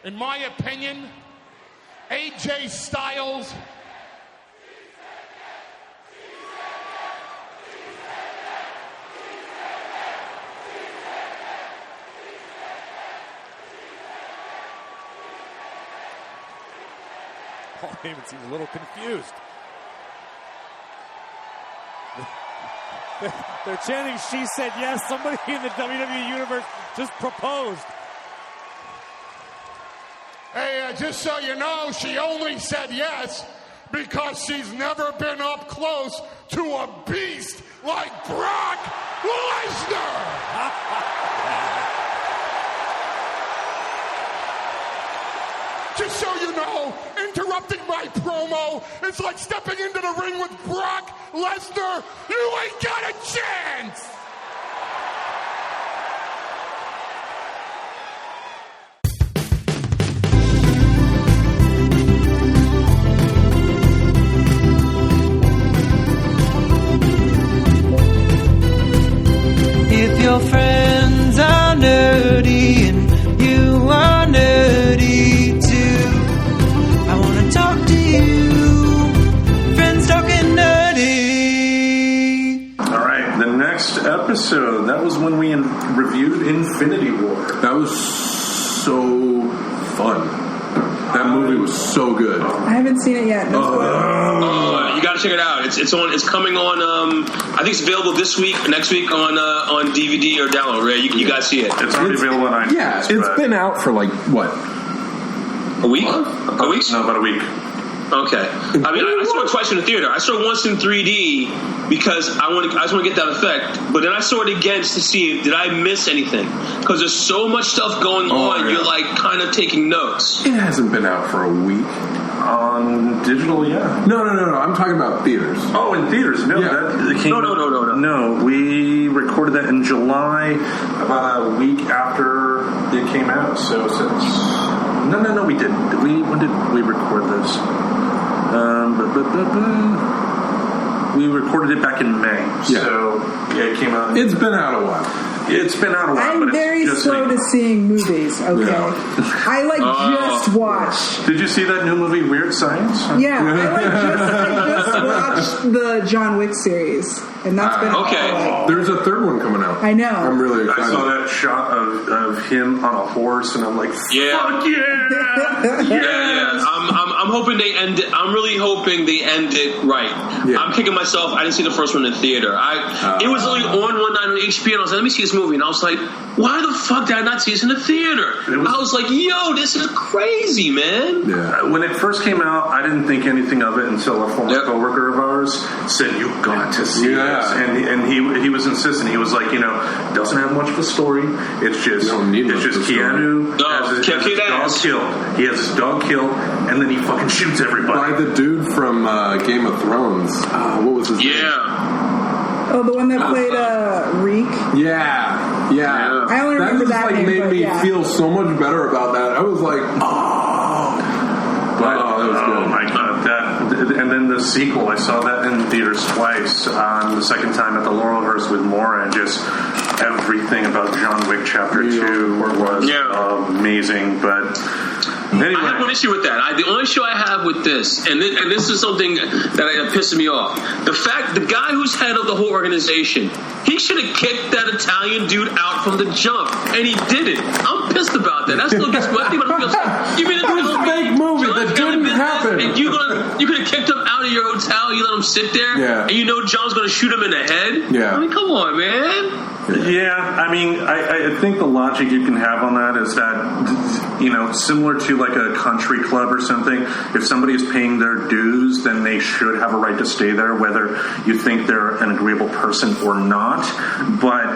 In my opinion, AJ Styles Paul Heyman seems a little confused. They're chanting, "She said yes." Somebody in the WWE Universe just proposed. Hey, just so you know, she only said yes because she's never been up close to a beast like Brock Lesnar. Just so you know, interrupting my promo is like stepping into the ring with Brock Lesnar. You ain't got a chance! If your friends are nerdy and you are nerdy too, I want to talk to you. Friends talking nerdy. All right, the next episode, that was when we reviewed Infinity War. That was so fun. That movie was so good. I haven't seen it yet. You got to check it out. It's on. It's coming on. I think it's available this week, next week on DVD or download. Right? You guys see it? It's already available on iTunes. Yeah, it's been out for like what? A week? A week? No, about a week. Okay. I mean, I saw it twice in the theater. I saw it once in 3D because I just want to get that effect. But then I saw it again just to see did I miss anything? Because there's so much stuff going on. Yeah. You're like kind of taking notes. It hasn't been out for a week. On digital, yeah. No. I'm talking about theaters. Oh, in theaters. No, yeah. No. No, we recorded that in July, about a week after it came out. So since no, we didn't. When did we record this? We recorded it back in May. Yeah. So yeah, it came out. It's been out a while. It's been out a while. I'm very slow to seeing movies, okay? Yeah. I just watched. Did you see that new movie, Weird Science? Yeah, I just watched the John Wick series, and that's been okay. There's a third one coming out. I know. I'm really excited. I saw that shot of him on a horse, and I'm like, fuck yeah! Yeah. I'm hoping they end it. I'm really hoping they end it right. Yeah. I'm kicking myself. I didn't see the first one in the theater. It was only on one night on HBO, and I was like, let me see this movie, and I was like, why the fuck did I not see this in the theater? I was like, yo, this is crazy, man. Yeah. When it first came out, I didn't think anything of it until a former coworker of ours said, "You got to see this," and he was insistent. He was like, doesn't have much of a story. It's just Keanu has his dog killed. He has his dog killed, and then he fucking shoots everybody. By the dude from Game of Thrones. What was his name? Oh, the one that played Reek? Yeah. I only remember that name. That made me feel so much better about that. I was like, that was good. Oh my god, and then the sequel, I saw that in theaters twice. The second time at the Laurelhurst with Maura, and just everything about John Wick Chapter 2 was amazing, but... Anyway. I have one issue with that. The only issue I have with this, and this is something that pisses me off, the guy who's head of the whole organization, he should have kicked that Italian dude out from the jump, and he didn't. I'm pissed about that. That still gets my feels like, you mean it was a fake movie that didn't happen. And you could have kicked him out of your hotel, you let him sit there, and John's going to shoot him in the head? Yeah. I mean, come on, man. Yeah, I mean, I think the logic you can have on that is that, similar to like a country club or something, if somebody is paying their dues, then they should have a right to stay there, whether you think they're an agreeable person or not. But,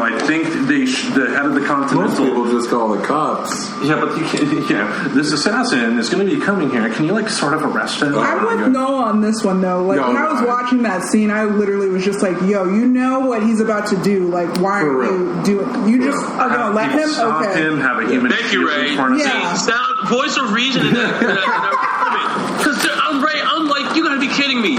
I think the head of the Continental... Most people just call the cops. Yeah, but this assassin is going to be coming here. Can you, sort of arrest him? I'm with Noah on this one, though. When I was watching that scene, I literally was just like, yo, you know what he's about to do. Like, why aren't you doing... You just are going to let him? Stop him, have a human... Thank you, Ray. Voice of reason in that. Because I'm Ray. I'm like, you got to be kidding me.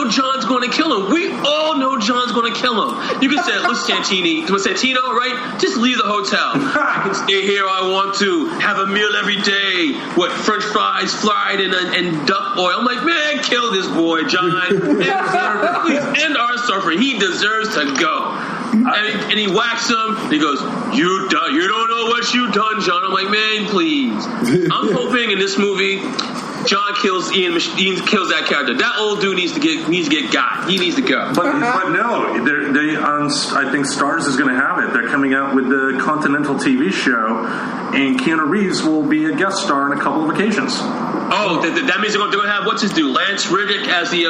know John's going to kill him. We all know John's going to kill him. You can say, look, Santino, right? Just leave the hotel. I can stay here if I want to. Have a meal every day. What, French fries, fried and duck oil. I'm like, man, kill this boy, John. Please end our suffering. He deserves to go. And he whacks him. And he goes, you don't know what you done, John. I'm like, man, please. I'm hoping in this movie, John kills Ian kills that character. That old dude needs to get got. He needs to go. But no, they I think Starz is going to have it. They're coming out with the Continental TV show, and Keanu Reeves will be a guest star on a couple of occasions. Oh, that means they're going to have what's his do? Lance Reddick as the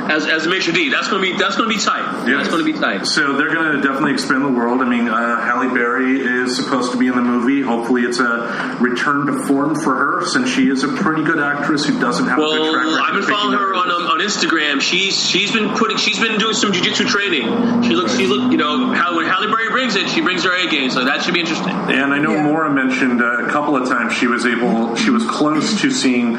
as the maitre d'. That's going to be tight. Yes. That's going to be tight. So they're going to definitely expand the world. I mean, Halle Berry is supposed to be in the movie. Hopefully, it's a return to form for her, since she is a pretty good actress who doesn't have a good track record. I've been following her on Instagram. She's been doing some jiu-jitsu training. She look. You know, when Halle Berry brings it, she brings her A game. So that should be interesting. And I know Maura mentioned a couple of times she was close to seeing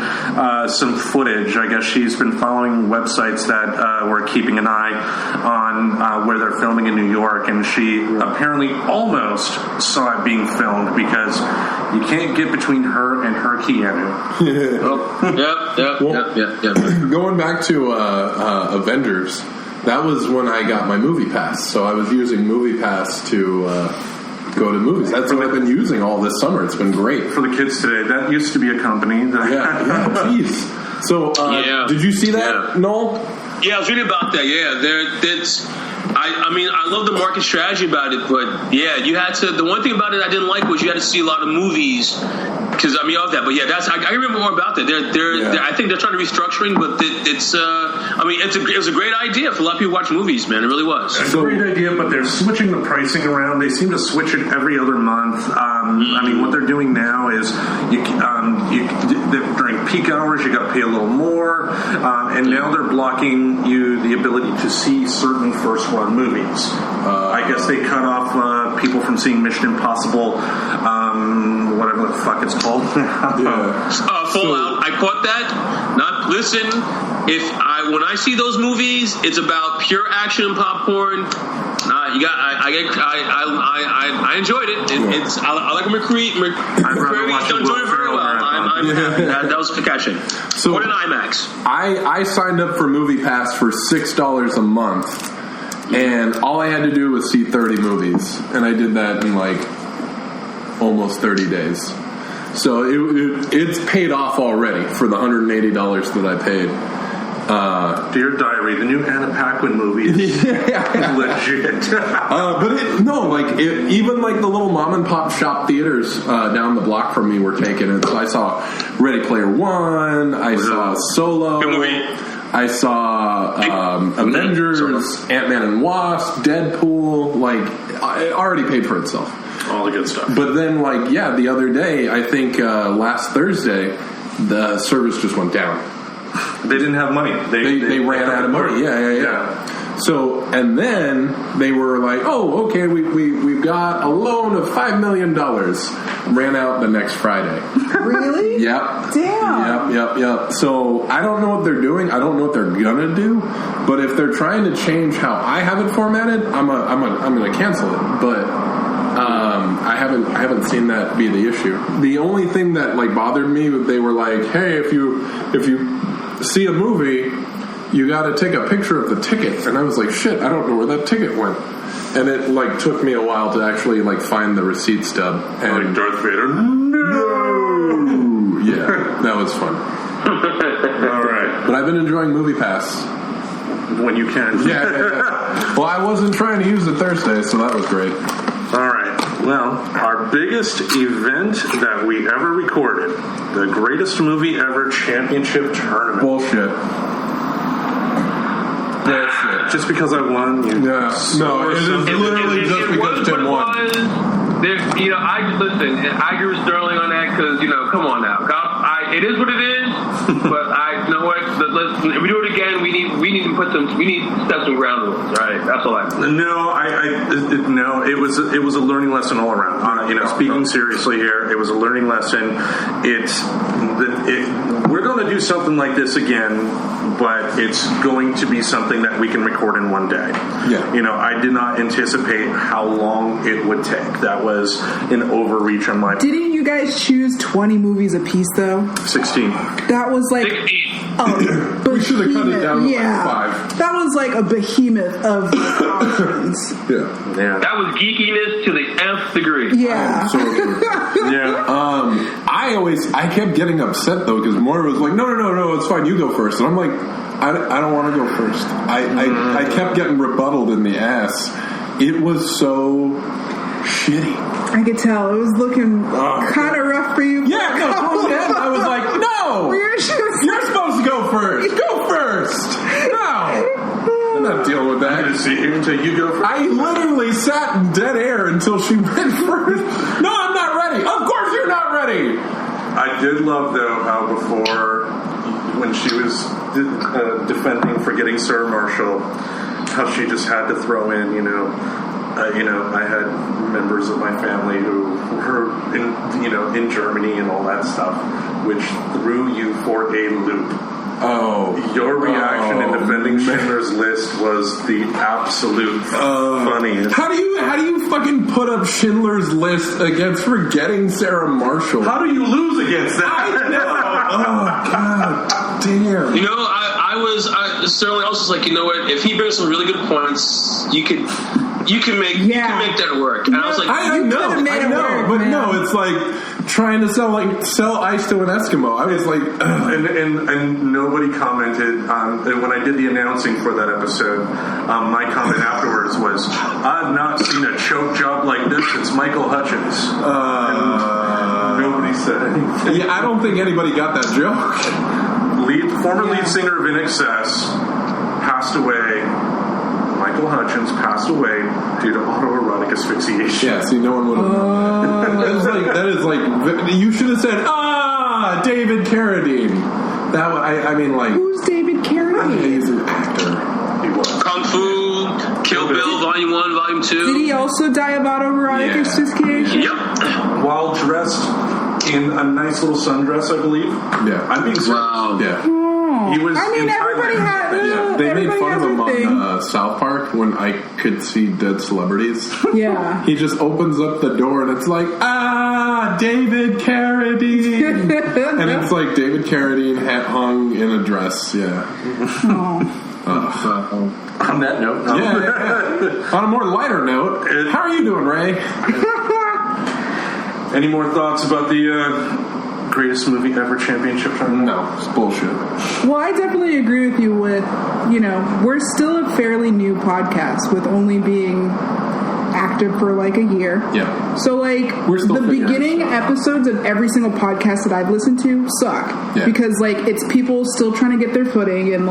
some footage. I guess she's been following websites that were keeping an eye on where they're filming in New York, and she apparently almost saw it being filmed, because you can't get between her and her Keanu. Yep. Going back to Avengers, that was when I got my Movie Pass. So I was using Movie Pass to go to movies. That's what I've been using all this summer. It's been great. For the kids today, that used to be a company. Jeez. So, did you see that, Noel? Yeah, I was reading about that. Yeah, I love the market strategy about it, but yeah, you had to. The one thing about it I didn't like was you had to see a lot of movies. Because of that, but yeah, I remember more about that. I think they're trying to restructuring, but it was a great idea for a lot of people watch movies, man. It really was. It's a great idea, but they're switching the pricing around. They seem to switch it every other month. I mean, what they're doing now is during peak hours you got to pay a little more, and now they're blocking you the ability to see certain first run movies. I guess they cut off people from seeing Mission Impossible. Whatever the fuck it's called. Fallout. I caught that. Listen. When I see those movies, it's about pure action and popcorn. I enjoyed it. I like McCree. I've done it very well. I'm happy. That was catching. So what an IMAX. I signed up for Movie Pass for $6 a month, and all I had to do was see 30 movies, and I did that in almost 30 days. So it's paid off already for the $180 that I paid. Dear Diary, the new Anna Paquin movie is legit. Even the little mom and pop shop theaters down the block from me were taking it. So I saw Ready Player One, I saw Solo, I saw Avengers, Ant-Man and Wasp, Deadpool. It already paid for itself. All the good stuff. But then, the other day, I think last Thursday, the service just went down. They didn't have money. They ran out of money. Yeah. So, and then they were like, "Oh, okay, we've got a loan of $5 million." Ran out the next Friday. Really? Yep. Damn. Yep. So I don't know what they're doing. I don't know what they're gonna do. But if they're trying to change how I have it formatted, I'm gonna cancel it. But I haven't seen that be the issue. The only thing that bothered me, they were like, "Hey, if you see a movie, you got to take a picture of the ticket." And I was like, "Shit, I don't know where that ticket went." And it took me a while to actually find the receipt stub. And Darth Vader. No. Yeah, that was fun. All right, but I've been enjoying Movie Pass when you can. Yeah. Well, I wasn't trying to use it Thursday, so that was great. All right. Well, our biggest event that we ever recorded, the Greatest Movie Ever Championship Tournament. Bullshit. Just because I won, you. Yeah. No, it is literally just because Tim won. I agree with Sterling on that because come on now, it is what it is. But you know what? If we do it again, we need to set some ground rules. Right? That's all I. No, it was a learning lesson all around. Speaking seriously here, it was a learning lesson. We're going to do something like this again, but it's going to be something that we can record in one day. Yeah. You know, I did not anticipate how long it would take. That was an overreach on my part. Didn't you guys choose 20 movies apiece, though? 16. That was like... we should have cut it down to like 5. That was like a behemoth of options. Yeah. That was geekiness to the nth degree. Yeah. I kept getting upset though because Moira was like, no, it's fine, you go first, and I'm like, I don't want to go first. I kept getting rebutted in the ass. It was so shitty. I could tell it was looking kind of rough for you. Yeah, no, I was like, no, you're supposed to go first. Go first. No. I'm not dealing with that. I'm going to sit here until you go first. I literally sat in dead air until she went first. No, I'm not ready. Of course you're not ready. I did love, though, how before, when she was defending for getting Sarah Marshall, how she just had to throw in, I had members of my family who were in Germany and all that stuff, which threw you for a loop. Oh, your reaction in defending Schindler's List was the absolute funniest. How do you fucking put up Schindler's List against forgetting Sarah Marshall? How do you lose against that? I know. Oh God damn. Sterling also was like, you know what? If he brings some really good points, you can make that work. And I was like, I know, but no, it's like trying to sell ice to an Eskimo. I was like, and nobody commented when I did the announcing for that episode. My comment afterwards was, I've not seen a choke job like this since Michael Hutchins. And nobody said anything. Yeah, I don't think anybody got that joke. Former lead singer of In Excess passed away. Michael Hutchins passed away due to autoerotic asphyxiation. Yeah, see, no one would have known. That is like, you should have said, David Carradine. Who's David Carradine? He's an actor. He was. Kung Fu, Kill Bill, Volume 1, Volume 2. Did he also die of autoerotic asphyxiation? Yep. While dressed in a nice little sundress, I believe. Yeah. I'm being serious. Wow. Yeah. He was everybody had. They made fun of him on South Park when I could see dead celebrities. Yeah. He just opens up the door and it's like, David Carradine. And it's like David Carradine hung in a dress. Yeah. On that note. No. Yeah. On a more lighter note, how are you doing, Ray? Any more thoughts about the greatest movie ever championship tournament? No, it's bullshit. Well, I definitely agree with you with, we're still a fairly new podcast with only being active for like a year. Yeah. So the beginning episodes of every single podcast that I've listened to suck. Yeah. Because it's people still trying to get their footing and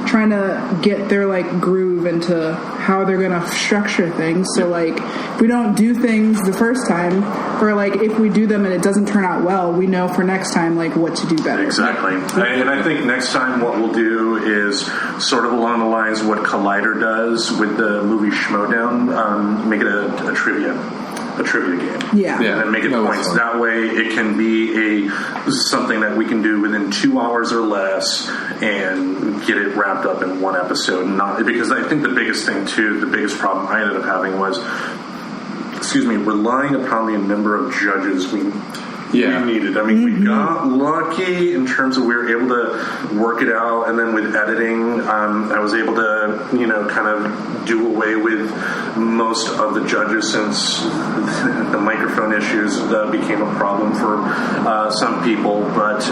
trying to get their groove into how they're going to structure things. So if we don't do things the first time, or if we do them and it doesn't turn out well, we know for next time what to do better. Exactly. And I think next time what we'll do is sort of along the lines of what Collider does with the movie Schmodown, make it a trivia game. Yeah. And make it points. That way it can be something that we can do within 2 hours or less and get it wrapped up in one episode. Because I think the biggest problem I ended up having was relying upon the number of judges we needed. I mean, we got lucky in terms of we were able to work it out, and then with editing, I was able to, kind of do away with most of the judges since the microphone issues became a problem for some people. But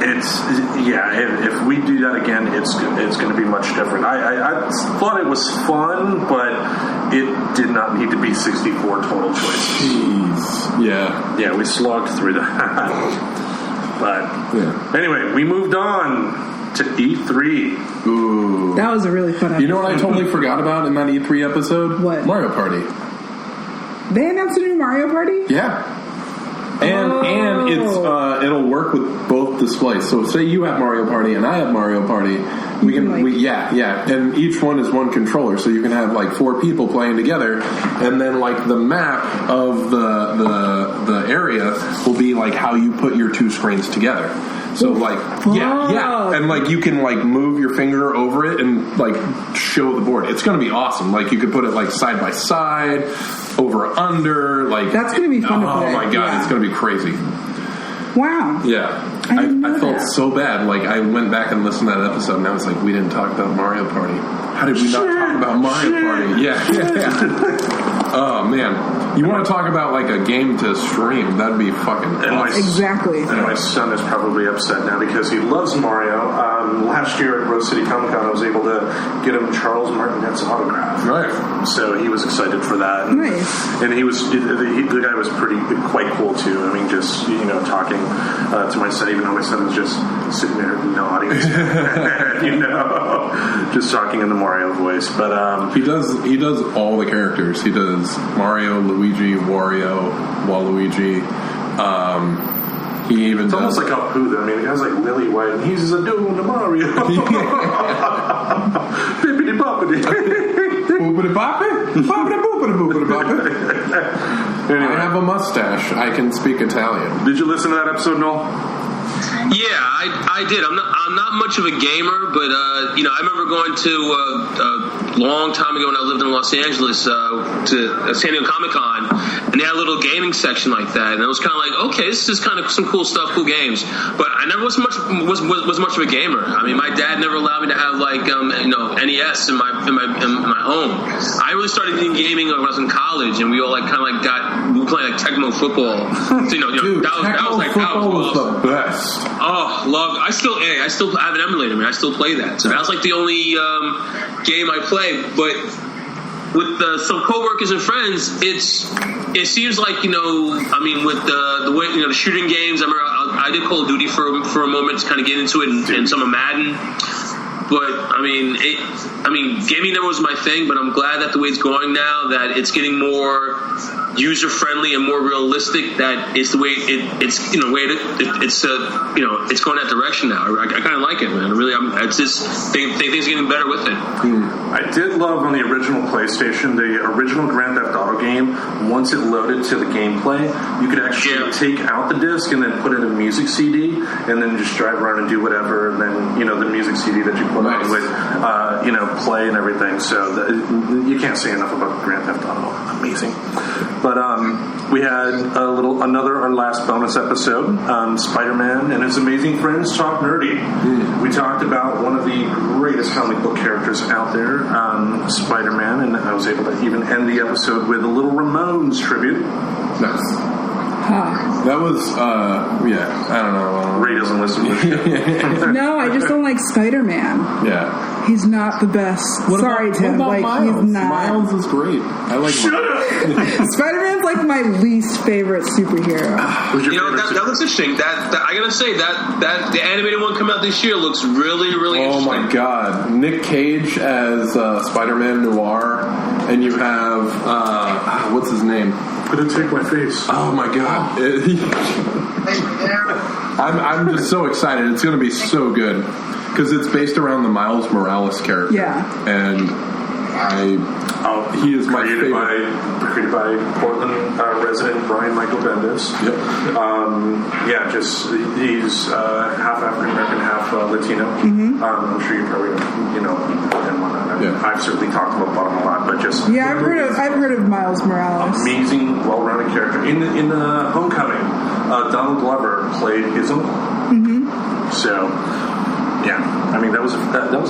if we do that again, it's going to be much different. I thought it was fun, but it did not need to be 64 total choices. Jeez. Yeah, we slogged through that. But anyway, we moved on to E3. Ooh. That was a really fun episode. You know what I totally forgot about in that E3 episode? What? Mario Party. They announced a new Mario Party? Yeah. And it's it'll work with both displays. So say you have Mario Party and I have Mario Party. And each one is one controller, so you can have 4 people playing together, and then the map of the area will be how you put your 2 screens together. So like, yeah, and like you can like move your finger over it and like show the board. It's going to be awesome. Like you could put it like side by side, over under. Like that's going to be fun to play. Oh my god, it's going to be crazy. Wow. Yeah. I felt so bad. Like, I went back and listened to that episode, and I was like, we didn't talk about Mario Party. How did we not talk about Mario Party? Yeah. Oh, man. You want to talk about, like, a game to stream? That'd be fucking awesome. Exactly. And my son is probably upset now because he loves Mario. Last year at Rose City Comic Con, I was able to get him Charles Martinet's autograph. Right. So he was excited for that. And, nice. And the guy was quite cool, too. I mean, just, talking to my son, even though my son was just sitting there in the audience, just talking in the Mario voice. But he does all the characters. He does Mario, Luigi, Wario, Waluigi. He even it's almost like Apu. I mean, the guy's like Lily White, and he's a dude to Mario. Bippity boppity. Boopity boppity? Boppity boopity boopity boppity. Anyway. I have a mustache. I can speak Italian. Did you listen to that episode, Noel? Yeah, I did. I'm not much of a gamer, but I remember going to a long time ago when I lived in Los Angeles to San Diego Comic Con, and they had a little gaming section like that, and it was kind of like, okay, this is kind of some cool stuff, cool games. But I never was much of a gamer. I mean, my dad never allowed me to have like NES in my home. I really started doing gaming when I was in college, and we all like we were playing like Tecmo Football. So, Dude, Tecmo Football was the best. Oh, love! I still have an emulator, man. I still play that. So that was like the only game I played. But with some coworkers and friends, it seems like with the way the shooting games. I remember I did Call of Duty for a moment to kind of get into it, and some of Madden. But gaming never was my thing. But I'm glad that the way it's going now, that it's getting more user friendly and more realistic. That it's the way it's going that direction now. I kind of like it, man. It's just things are getting better with it. I did love on the original PlayStation, the original Grand Theft Auto game. Once it loaded to the gameplay, you could actually take out the disc and then put in a music CD, and then just drive around and do whatever. And then the music CD that you put on would play and everything. So you can't say enough about Grand Theft Auto. Amazing. But we had our last bonus episode, Spider-Man and his amazing friends talk nerdy. We talked about one of the greatest comic book characters out there, Spider-Man, and I was able to even end the episode with a little Ramones tribute. Nice. That was, I don't know. Ray doesn't listen to the show. No, I just don't like Spider-Man. Yeah. He's not the best. Sorry, Tim. What about Miles? He's not. Miles is great. I like Miles. Spider-Man's like my least favorite superhero. That looks interesting. That I gotta say that the animated one coming out this year looks really, really interesting. Oh my god. Nick Cage as Spider-Man Noir, and you have what's his name? Couldn't take my face. Oh my god. I'm just so excited. It's going to be so good because it's based around the Miles Morales character. Yeah. And he is my favorite. Created by Portland resident Brian Michael Bendis. Yep. He's half African American, half Latino. Mm-hmm. I'm sure you probably know him on that. I've certainly talked about him a lot, but just I've heard of Miles Morales. Amazing, well-rounded character. In the Homecoming, Donald Glover played his uncle. Mm-hmm. So. Yeah, I mean that was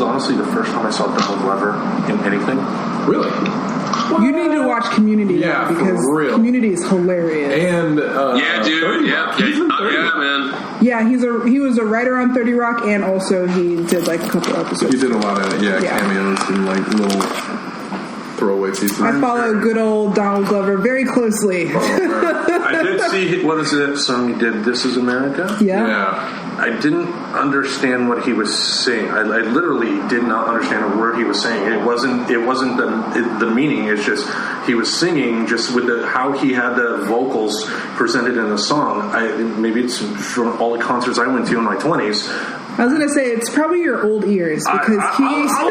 honestly the first time I saw Donald Glover in anything. Really? You need to watch Community, because Community is hilarious. And dude, man. Yeah, he was a writer on 30 Rock, and also he did like a couple episodes. He did a lot of cameos and like little throwaway pieces. I follow good old Donald Glover very closely. I did see what is that song he did? This Is America. Yeah. I didn't understand what he was saying. I literally did not understand a word he was saying. It wasn't the meaning. It's just he was singing just with how he had the vocals presented in the song. Maybe it's from all the concerts I went to in my 20s. I was going to say, it's probably your old ears, because I'll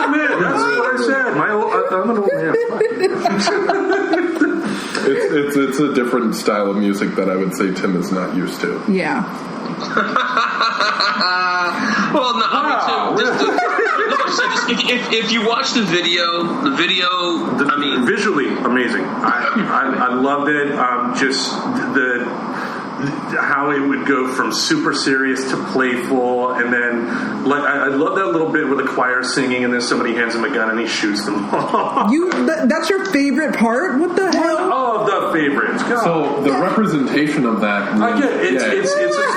admit, that's what I said. I'm an old man. It's a different style of music that I would say Tim is not used to. Yeah. Well, no, I mean, Tim, if you watch the video, I mean, visually amazing. I loved it. Just how it would go from super serious to playful, and then like I love that little bit where the choir singing, and then somebody hands him a gun and he shoots them off. That's your favorite part? What the hell? Oh, the favorites. God. So the representation of that. I get it.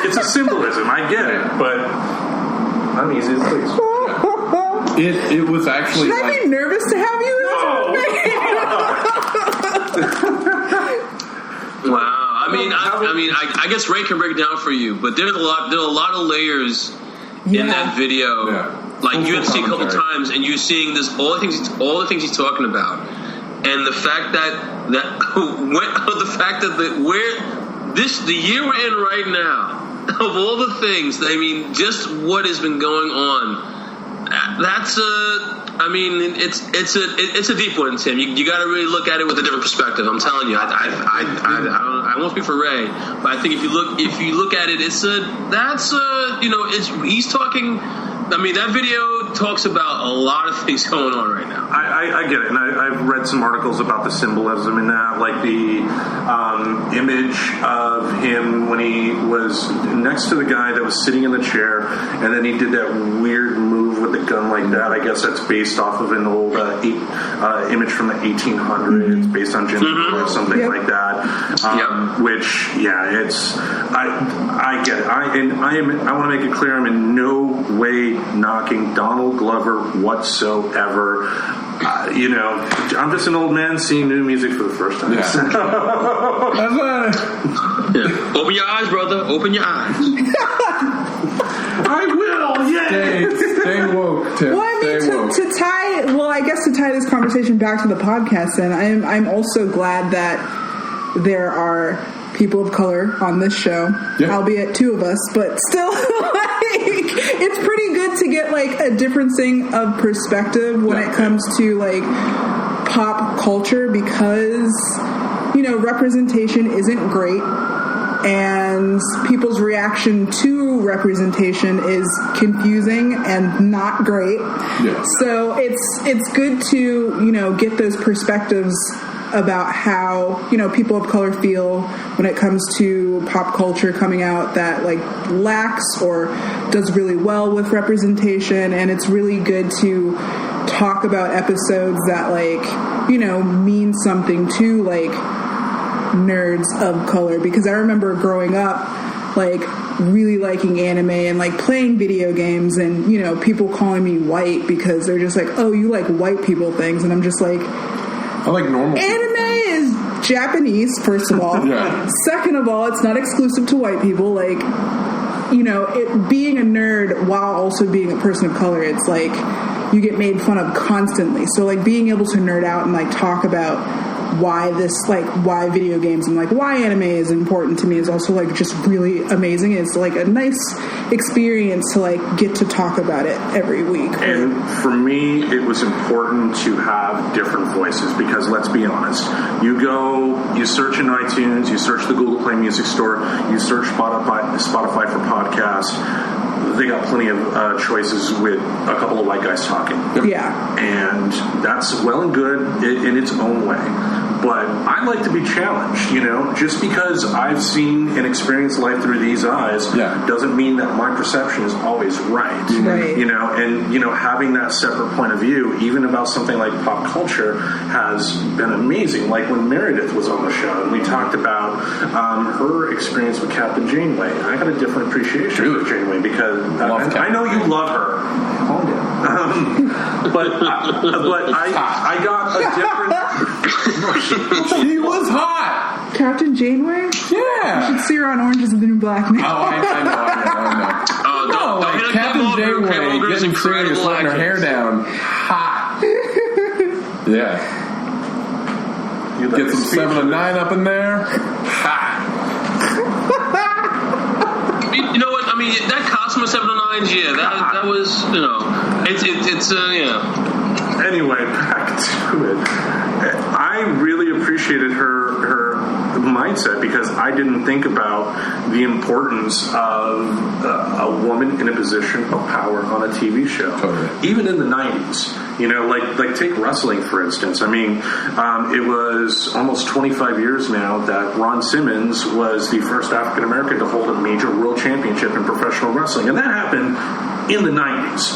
It's a symbolism. I get it, but I'm easy as please. It was actually. Should I be nervous to have you? Wow. I mean, I guess Ray can break it down for you, but there are a lot of layers in that video. Yeah. Like you have to see a couple times, and you're seeing this all the things he's talking about, and the fact that the year we're in right now, of all the things, I mean, just what has been going on. That's it's a deep one, Tim. You got to really look at it with a different perspective. I'm telling you, I won't speak for Ray, but I think if you look at it, he's talking. I mean, that video talks about a lot of things going on right now. I get it, and I've read some articles about the symbolism in that, like the image of him when he was next to the guy that was sitting in the chair, and then he did that weird move with the gun like that. I guess that's based off of an old image from the 1800s, based on Jim or something like that. Which, it's I get it. I want to make it clear, I'm in no way knocking Donald Glover whatsoever. I'm just an old man seeing new music for the first time. Yeah. Open your eyes, brother. Open your eyes. I will. Yeah. Stay woke, Tim. Well, I mean, to tie this conversation back to the podcast, then I'm also glad that there are people of color on this show, albeit two of us, but still, it's pretty good to get like a differencing of perspective when it comes to like pop culture, because representation isn't great, and people's reaction to representation is confusing and not great. So it's good to get those perspectives about how people of color feel when it comes to pop culture coming out that like lacks or does really well with representation. And it's really good to talk about episodes that mean something to like nerds of color, because I remember growing up really liking anime and like playing video games, and people calling me white because they're just like, oh, you like white people things, and I'm just like, I like normal people. Anime is Japanese, first of all. Second of all, it's not exclusive to white people. Like, being a nerd while also being a person of color, it's like you get made fun of constantly. So, like, being able to nerd out and, like, talk about why video games and, like, why anime is important to me is also, like, just really amazing. It's, like, a nice experience to, like, get to talk about it every week. And for me, it was important to have different voices, because let's be honest, you search in iTunes, you search the Google Play Music Store, you search Spotify for podcasts, they got plenty of choices with a couple of white guys talking. Yeah. And that's well and good in its own way. But I like to be challenged, just because I've seen and experienced life through these eyes doesn't mean that my perception is always right. Right. And having that separate point of view, even about something like pop culture, has been amazing. Like when Meredith was on the show and we talked about her experience with Captain Janeway. I had a different appreciation for Janeway, because I know you love her. Calm down. But I got a different... She was hot. Captain Janeway? Yeah. You should see her on Orange is the New Black now. Oh, I know. Captain Janeway getting serious, letting her hair down. Hot. Yeah. Get some 7 and 9 up in there. Hot. You know what? I mean, that Cosmo 7 and 9s, that was, it's Anyway, back to it. I really appreciated her mindset because I didn't think about the importance of a woman in a position of power on a TV show. Totally. Even in the 90s. You know, like take wrestling, for instance. I mean, it was almost 25 years now that Ron Simmons was the first African-American to hold a major world championship in professional wrestling. And that happened in the 90s.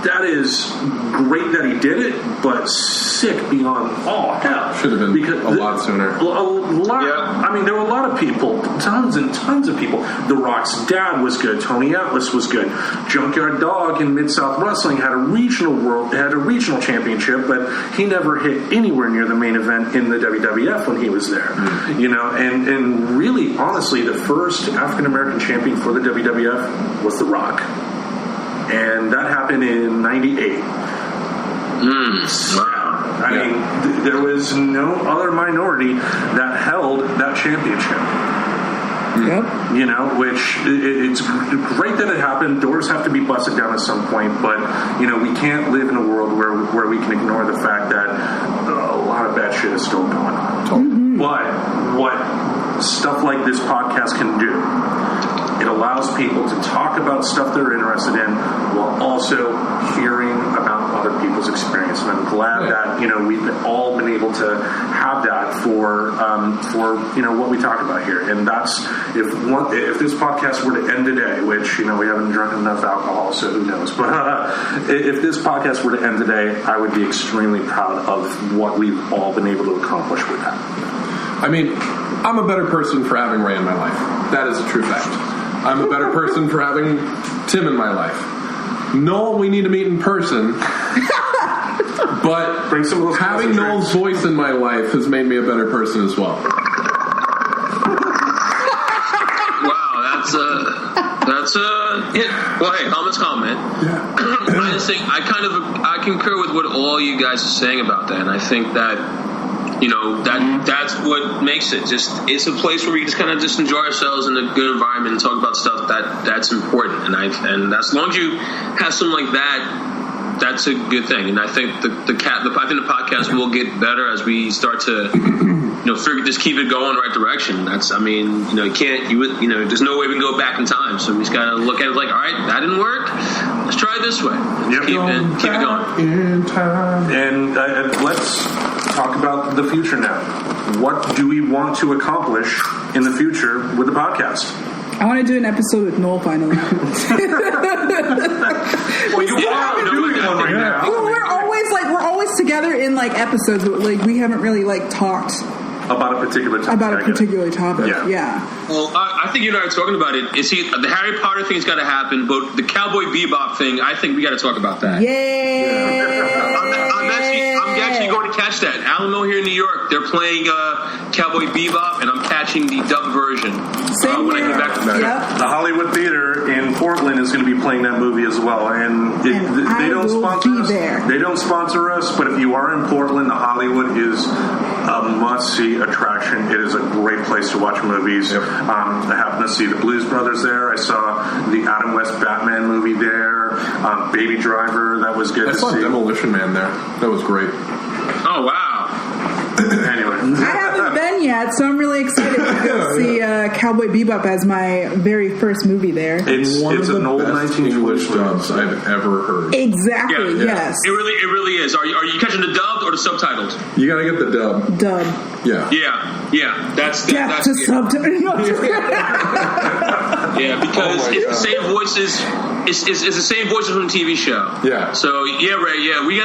That is great that he did it, but sick beyond all hell. Should have been a lot sooner. A lot. Yeah. I mean, there were a lot of people, tons and tons of people. The Rock's dad was good. Tony Atlas was good. Junkyard Dog in Mid-South Wrestling had a regional championship, but he never hit anywhere near the main event in the WWF when he was there. Mm-hmm. You know, and really, honestly, the first African American champion for the WWF was The Rock. And that happened in 98. Wow. I mean, there was no other minority that held that championship. Yep. You know, which it's great that it happened. Doors have to be busted down at some point, but, you know, we can't live in a world where we can ignore the fact that a lot of bad shit is still going on. Mm-hmm. But what stuff like this podcast can do, it allows people to talk about stuff they're interested in while also hearing about other people's experience. And I'm glad that, you know, we've all been able to have that for you know, what we talk about here. And that's, if this podcast were to end today, which, you know, we haven't drunk enough alcohol, so who knows. But if this podcast were to end today, I would be extremely proud of what we've all been able to accomplish with that. I mean, I'm a better person for having Ray in my life. That is a true fact. I'm a better person for having Tim in my life. Noel, we need to meet in person. But bring some of those having Noel's voice in my life has made me a better person as well. Wow, that's yeah. Well, hey, honest comment. Yeah. I just think I concur with what all you guys are saying about that, and I think that, you know, that's what makes it. Just, it's a place where we just kind of just enjoy ourselves in a good environment and talk about stuff that's important. And as long as you have something like that, that's a good thing. And I think the podcast will get better as we start to, you know, just keep it going in the right direction. That's, I mean, you know, you know, there's no way we can go back in time. So we just gotta look at it like, all right, that didn't work. Let's try it this way. Keep it going. In time. And let's talk about the future now. What do we want to accomplish in the future with the podcast? I want to do an episode with Noel finally. Well, you are doing one right now. Well, we're always together in like episodes, but like we haven't really like talked about a particular topic. Yeah. Well, I think you and I are talking about it. The Harry Potter thing's got to happen, but the Cowboy Bebop thing, I think we got to talk about that. Yay! I'm actually going to catch that. Alamo here in New York, they're playing Cowboy Bebop, and I'm catching the dub version when I get back to that. Yep. The Hollywood Theater in Portland is going to be playing that movie as well, and they don't sponsor us. They don't sponsor us, but if you are in Portland, the Hollywood is a must-see attraction. It is a great place to watch movies. Yep. I happened to see the Blues Brothers there. I saw the Adam West Batman movie there. Baby Driver, that was good to see. I saw Demolition Man there. That was great. Oh, wow. Anyway. I haven't been yet, so I'm really excited to go see Cowboy Bebop as my very first movie there. It's an old 19 English dubs I've ever heard. Exactly, yes. It really is. Are you catching the dubbed or the subtitled? You gotta get the dub. Dub. Yeah. That's subtitles. Yeah, because it's the same voices. It's the same voices from the TV show. Yeah. So yeah, Ray. Yeah, we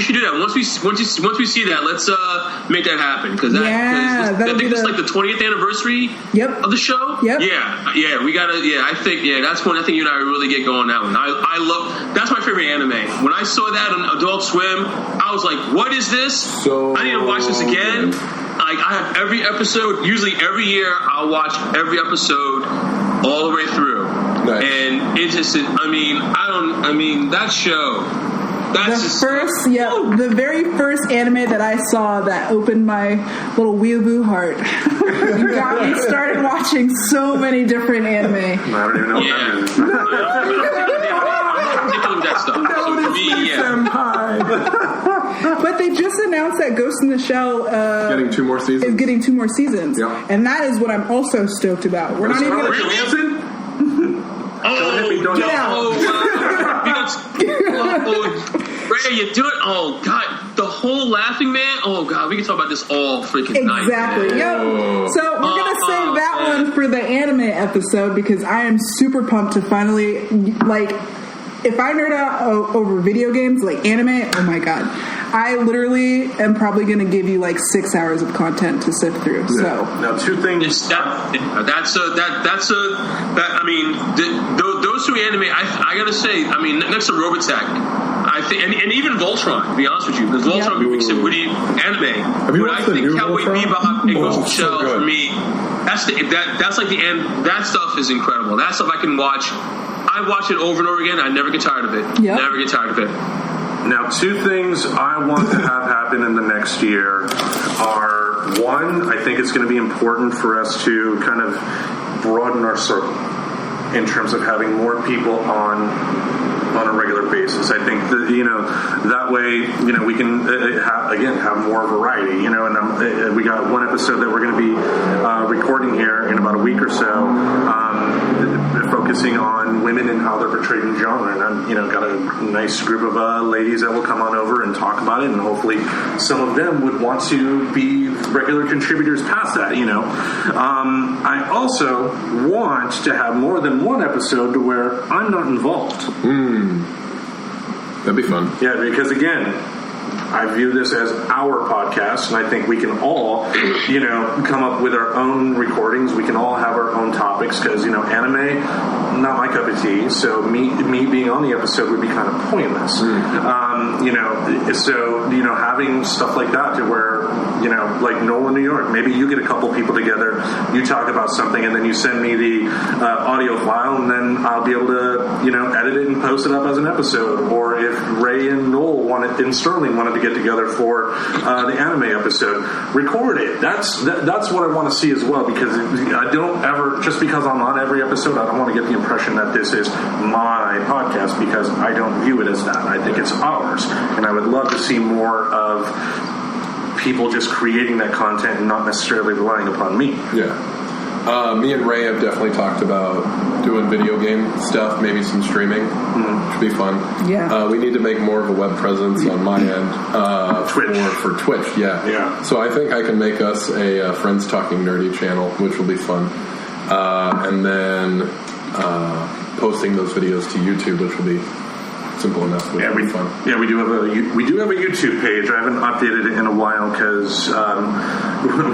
should do that. Once we see that, let's make that happen because I think it's like the 20th anniversary. Yep. Of the show. Yep. Yeah. We gotta. Yeah, I think that's when I think you and I really get going that one. I love. That's my favorite anime. When I saw that on Adult Swim, I was like, what is this? So I need to watch this again. Like I have every episode. Usually every year I'll watch every episode all the way through. Nice. And it just, that show. The very first anime that I saw that opened my little weeaboo heart. You got me started watching so many different anime. I don't even know what that is. I'm not particular with that stuff. So for me, Senpai. But they just announced that Ghost in the Shell getting 2 more seasons. Is getting 2 more seasons. Yeah. And that is what I'm also stoked about. We're not even going Johansson? Oh, Ray, you do it. Oh God, the whole Laughing Man. Oh God, we can talk about this all freaking night. Exactly. Yep. So we're gonna save that one for the anime episode because I am super pumped to finally if I nerd out over video games like anime. Oh my God, I literally am probably gonna give you 6 hours of content to sift through. Yeah. So now 2 things. Those 2 anime. I gotta say. I mean, next to Robotech. I think, and even Voltron, to be honest with you, because Voltron would be considered witty anime. Have you watched the new Cowboy Voltron? Bebop and Ghost in the Shell so for me, that's like the end. That stuff is incredible. That stuff I can watch. I watch it over and over again. I never get tired of it. Yep. Never get tired of it. Now, 2 things I want to have happen in the next year are, 1, I think it's going to be important for us to kind of broaden our circle in terms of having more people on a regular basis. I think that that way we can have more variety. And we got 1 episode that we're going to be recording here in about a week or so, focusing on women and how they're portrayed in genre. And I've got a nice group of ladies that will come on over and talk about it, and hopefully some of them would want to be regular contributors past that. I also want to have more than 1 episode to where I'm not involved. That'd be fun. Yeah, because again, I view this as our podcast, and I think we can all, come up with our own recordings. We can all have our own topics because, anime, not my cup of tea. So me being on the episode would be kind of pointless. Having stuff like that to where, like Nola, New York, maybe you get a couple people together, you talk about something, and then you send me the audio file, and then I'll be able to, edit it and post it up as an episode. Or if Ray and Noel and Sterling wanted to get together for the anime episode, record it. That's what I want to see as well, because I don't ever, just because I'm on every episode, I don't want to get the impression that this is my podcast, because I don't view it as that. I think it's ours, and I would love to see more of people just creating that content and not necessarily relying upon me. Yeah. Me and Ray have definitely talked about doing video game stuff, maybe some streaming, which would be fun. Yeah. We need to make more of a web presence on my end. Twitch. For Twitch, yeah. So I think I can make us a Friends Talking Nerdy channel, which will be fun. And then posting those videos to YouTube, which will be simple enough. Which will be fun. Yeah, we do have a YouTube page. I haven't updated it in a while because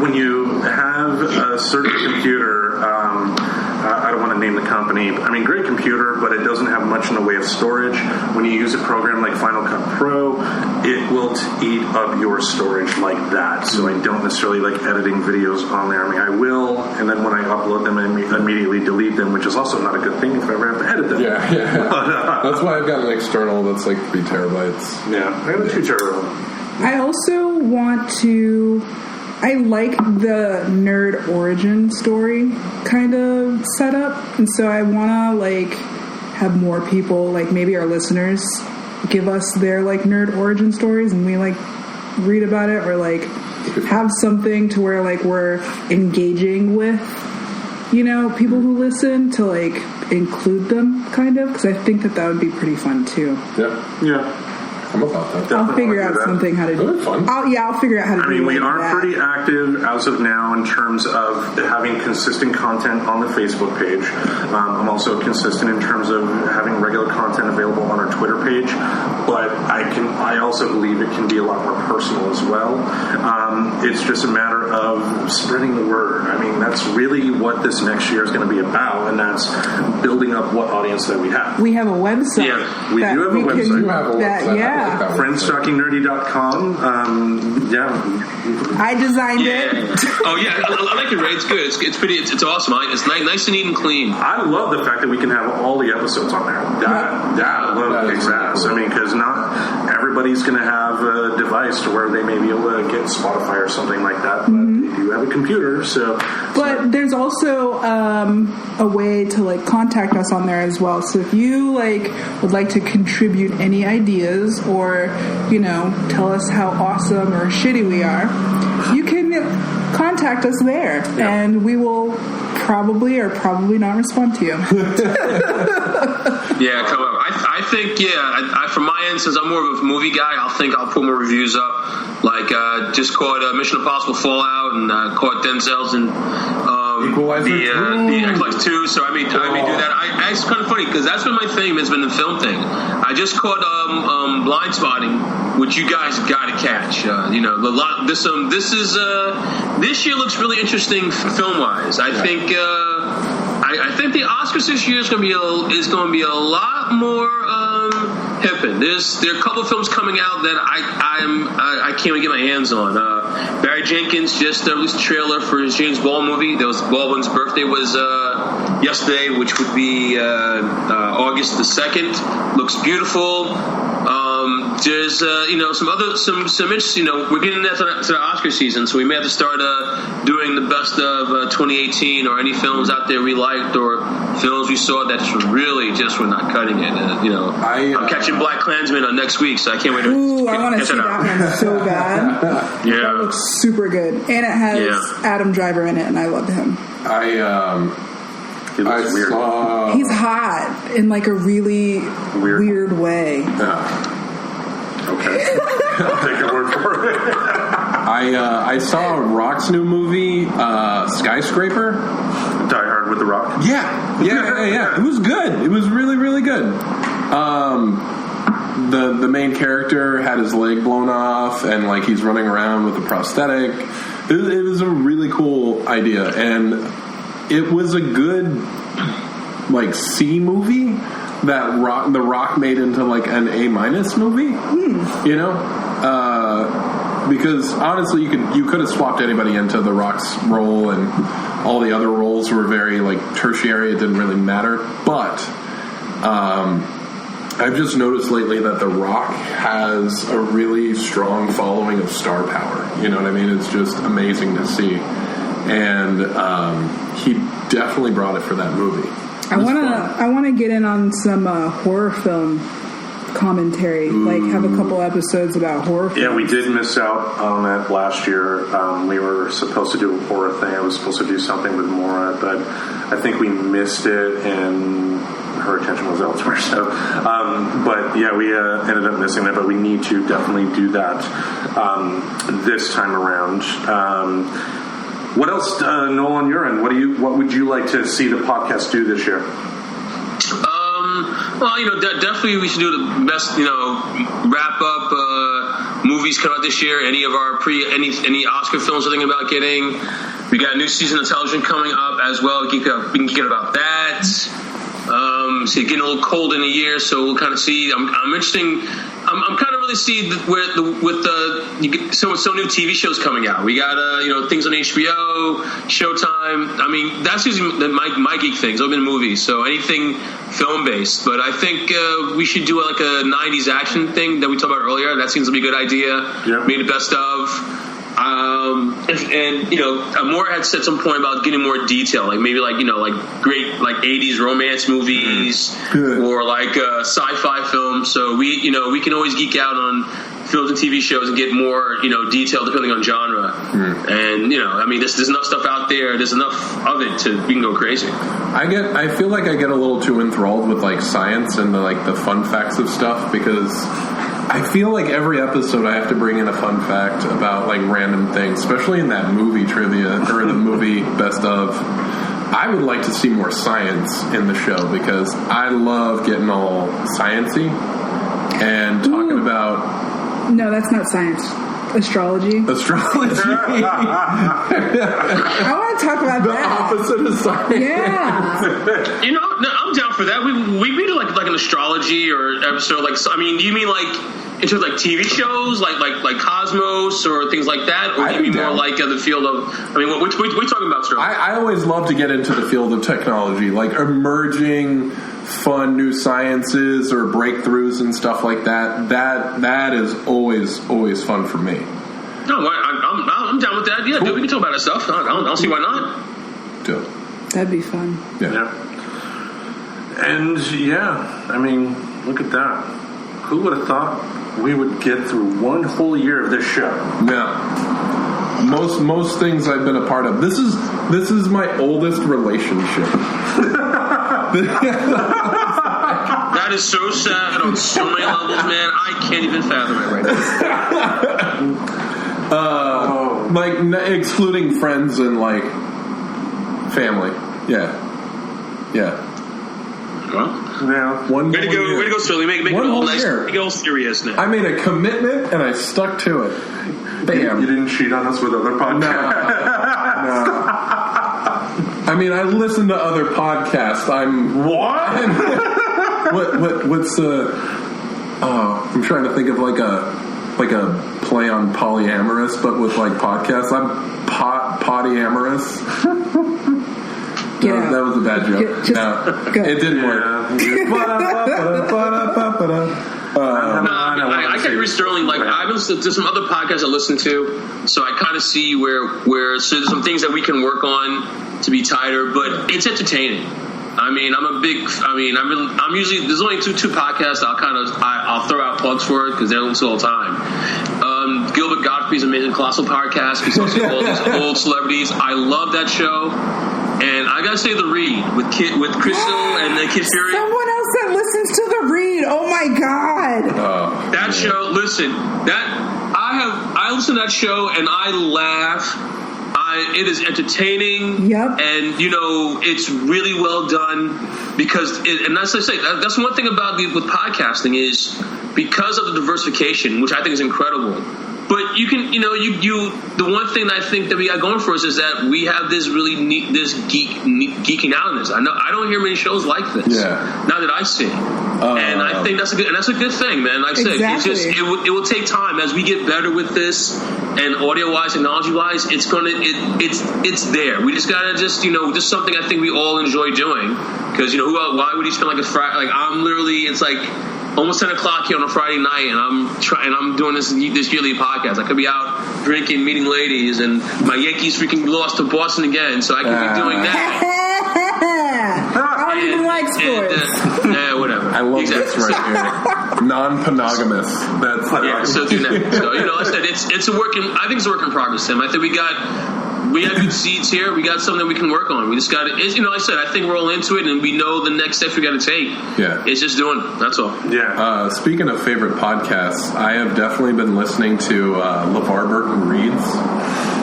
when you have a certain computer, I don't want to name the company. I mean, great computer, but it doesn't have much in the way of storage. When you use a program like Final Cut Pro, it will eat up your storage like that. So I don't necessarily like editing videos on there. I mean, I will, and then when I upload them, I immediately delete them, which is also not a good thing if I ever have to edit them. Yeah. That's why I've got an external that's 3 terabytes. Yeah, I have a 2 terabyte. I also want to. I like the nerd origin story kind of setup, and so I want to have more people, maybe our listeners, give us their nerd origin stories, and we read about it, or have something to where we're engaging with people who listen, to include them kind of, because I think that would be pretty fun too. Yeah. I'm about that. I'll figure out something how to do it. I'll figure out how to do it. I mean, we are pretty active as of now in terms of having consistent content on the Facebook page. I'm also consistent in terms of having regular content available on our Twitter page, but I also believe it can be a lot more personal as well. It's just a matter of spreading the word. I mean, that's really what this next year is going to be about, and that's building up what audience that we have. We have a website. Yeah, we do have a website. Yeah. Friendstalkingnerdy.com. I designed it. Oh yeah, I like it, Ray. It's good. It's pretty. It's awesome. It's nice and neat and clean. I love the fact that we can have all the episodes on there. That love kicks ass. I mean, because not everybody's going to have a device to where they may be able to get Spotify or something like that, but they do have a computer. But there's also a way to like contact us on there as well. So if you would like to contribute any ideas or tell us how awesome or shitty we are, you can contact us there, and we will probably or probably not respond to you. Yeah, come on. I think, from my end, since I'm more of a movie guy, I'll put more reviews up. Like, just caught Mission Impossible Fallout, and caught Denzel's and the Xbox 2. So I may do that. It's kind of funny because that's been my thing. Has been the film thing. I just caught Blind Spotting, which you guys got to catch. This year looks really interesting film wise. I think the Oscars this year is going to be a lot more hippin'. There are a couple of films coming out that I can't even get my hands on. Barry Jenkins just released a trailer for his James Baldwin movie. Baldwin's birthday was yesterday, which would be August the 2nd. Looks beautiful. There's some interesting. We're getting into the Oscar season, so we may have to start doing the best of 2018 or any films out there we liked or films we saw that really just were not cutting it. I'm catching Black Klansman on next week, so I can't wait to. Ooh, I want to see that one so bad. Yeah, that looks super good, and it has Adam Driver in it, and I love him. He's hot in like a really weird way. Yeah. Okay. I'll take your word for it. I saw Rock's new movie, Skyscraper. Die Hard with the Rock. Yeah. It was good. It was really, really good. The main character had his leg blown off, and he's running around with a prosthetic. It was a really cool idea, and it was a good C movie that The Rock made into an A- movie. Because honestly, you could have swapped anybody into The Rock's role, and all the other roles were very tertiary. It didn't really matter. But I've just noticed lately that The Rock has a really strong following of star power. You know what I mean? It's just amazing to see, and he definitely brought it for that movie. I want to get in on some horror film commentary. Have a couple episodes about horror films. Yeah, we did miss out on that last year. We were supposed to do a horror thing. I was supposed to do something with Maura, but I think we missed it, and her attention was elsewhere. So, but yeah, we ended up missing that. But we need to definitely do that this time around. What else, Noel, on your end? What would you like to see the podcast do this year? Well, definitely we should do the best, wrap up movies come out this year. Any of our any Oscar films we're thinking about getting. We got a new season of television coming up as well. We can get about that. So getting a little cold in the year, so we'll kind of see. I'm interesting. I'm kind of really see you get some new TV shows coming out. We got things on HBO, Showtime. I mean, that's usually my geek things. I've been movies, so anything film based. But I think we should do a 90s action thing that we talked about earlier. That seems to be a good idea. Yeah. Made the best of. Moore had said some point about getting more detail, maybe great 80s romance movies or sci-fi films. So we can always geek out on films and TV shows and get more detail depending on genre. And there's enough stuff out there. There's enough of it we can go crazy. I feel like I get a little too enthralled with science and the fun facts of stuff, because I feel like every episode I have to bring in a fun fact about random things, especially in that movie trivia or the movie best of. I would like to see more science in the show, because I love getting all sciencey and talking about. No, that's not science. Astrology. I want to talk about the opposite of science. Yeah. I'm down for that. We read like an astrology or episode like? I mean, do you mean like in terms of like TV shows, like Cosmos or things like that, or do you mean more like the field of? I mean, what are you talking about, Sterling? I always love to get into the field of technology, like emerging fun new sciences or breakthroughs and stuff like that. That is always fun for me. No, I'm down with that. Yeah, dude, we can talk about that stuff. I don't see why not. Do it. That'd be fun. Yeah. And I mean, look at that. Who would have thought we would get through one whole year of this show? Yeah. Most things I've been a part of. This is my oldest relationship. That is so sad on so many levels, man. I can't even fathom it right now. Excluding friends and like family. Yeah. Well, One way to go, Sterling. Make it all nice. Make it all serious now. I made a commitment and I stuck to it. Bam. You didn't cheat on us with other podcasts? No. I mean, I listen to other podcasts. What's I'm trying to think of like a play on polyamorous, but with like podcasts. I'm polyamorous. That was a bad joke. It didn't work. I can agree, Sterling. Like I've listened to some other podcasts I listen to, so I kind of see where so there's some things that we can work on to be tighter, but it's entertaining. I mean, I'm usually there's only two podcasts I'll throw out plugs for it because they're listened all the time. Gilbert Gottfried's Amazing Colossal Podcast. He talks to all these old celebrities. I love that show. And I gotta say, The Read with Crystal and then Kid Fury. Someone else that listens to The Read. Oh my god! That show. Listen, I listen to that show and I laugh. It is entertaining. Yep. And it's really well done because and that's what I say. That's one thing about with podcasting is because of the diversification, which I think is incredible. But you can, the one thing that I think that we got going for us is that we have this really neat, geeking out in this. I don't hear many shows like this. Yeah. Now that I see, and I think that's a good thing, man. Like I said, exactly. it will take time as we get better with this, and audio wise, technology wise, it's there. We just gotta just something I think we all enjoy doing because why would you spend like a Friday? Like I'm literally, it's like almost 10 o'clock here on a Friday night, and I'm doing this yearly podcast. I could be out drinking, meeting ladies, and my Yankees freaking lost to Boston again, so I could be doing that. I don't even like sports. Whatever. I love this right here. Non-monogamous. That's so do that. So like I said, it's a work in. I think it's a work in progress, Tim. I think we got good seeds here. We got something we can work on. We just got to, like I said, I think we're all into it, and we know the next steps we got to take. Yeah. It's just doing it. That's all. Yeah. Speaking of favorite podcasts, I have definitely been listening to LeVar Burton Reads,